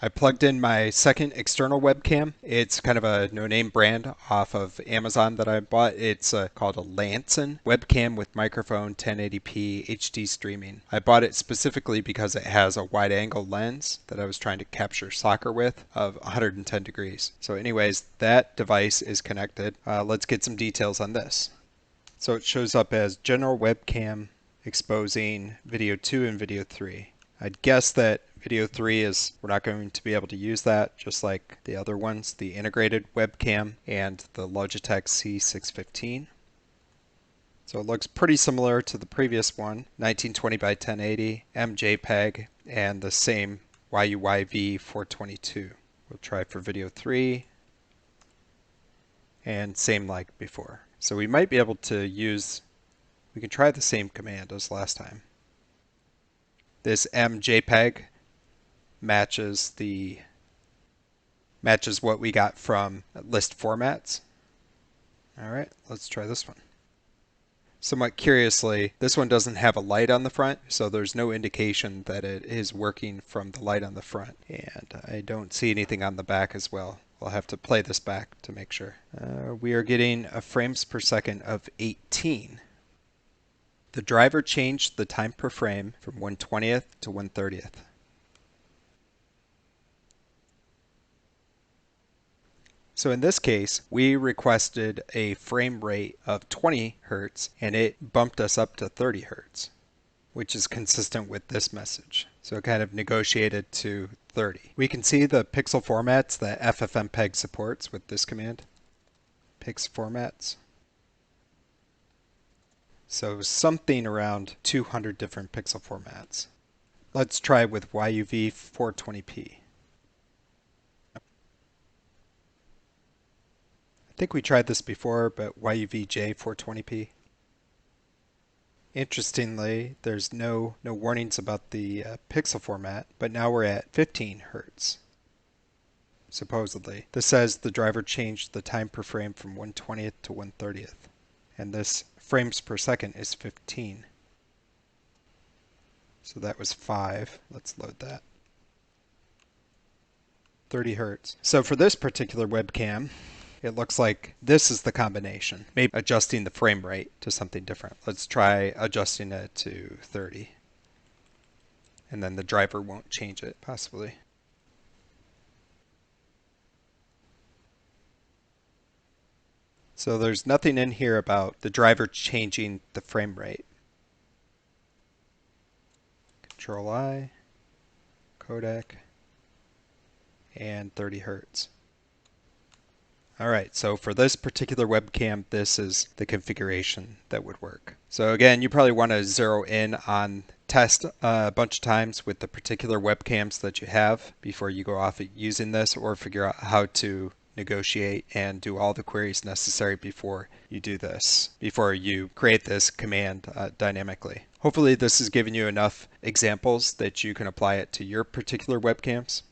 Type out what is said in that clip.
I plugged in my second external webcam. It's kind of a no-name brand off of Amazon that I bought. It's called a Lanson webcam with microphone, 1080p HD streaming. I bought it specifically because it has a wide-angle lens that I was trying to capture soccer with of 110 degrees. So anyways, that device is connected. Let's get some details on this. So it shows up as general webcam exposing video 2 and video 3. I'd guess that video 3 is, we're not going to be able to use that, just like the other ones, the integrated webcam and the Logitech C615. So it looks pretty similar to the previous one, 1920 by 1080, MJPEG, and the same YUYV 422. We'll try for video 3, and same like before. So we might be able to use, we can try the same command as last time. This MJPEG matches what we got from list formats. All right, let's try this one. Somewhat curiously, this one doesn't have a light on the front, so there's no indication that it is working from the light on the front. And I don't see anything on the back as well. I'll have to play this back to make sure. We are getting a frames per second of 18. The driver changed the time per frame from 1/20th to 1/30th. So in this case, we requested a frame rate of 20 Hertz and it bumped us up to 30 Hertz, which is consistent with this message. So it kind of negotiated to 30. We can see the pixel formats that ffmpeg supports with this command. Pix formats. So something around 200 different pixel formats. Let's try with YUV 420p. I think we tried this before, but YUVJ 420p. Interestingly, there's no warnings about the pixel format, but now we're at 15 Hertz. Supposedly. This says the driver changed the time per frame from 1/20th to 1/30th. And this frames per second is 15. So that was 5. Let's load that. 30 Hertz. So for this particular webcam, it looks like this is the combination. Maybe adjusting the frame rate to something different. Let's try adjusting it to 30. And then the driver won't change it, possibly. So there's nothing in here about the driver changing the frame rate. Control I, codec, and 30 Hertz. All right, so for this particular webcam, this is the configuration that would work. So again, you probably want to zero in on test a bunch of times with the particular webcams that you have before you go off using this, or figure out how to negotiate and do all the queries necessary before you do this, before you create this command dynamically. Hopefully this has given you enough examples that you can apply it to your particular webcams.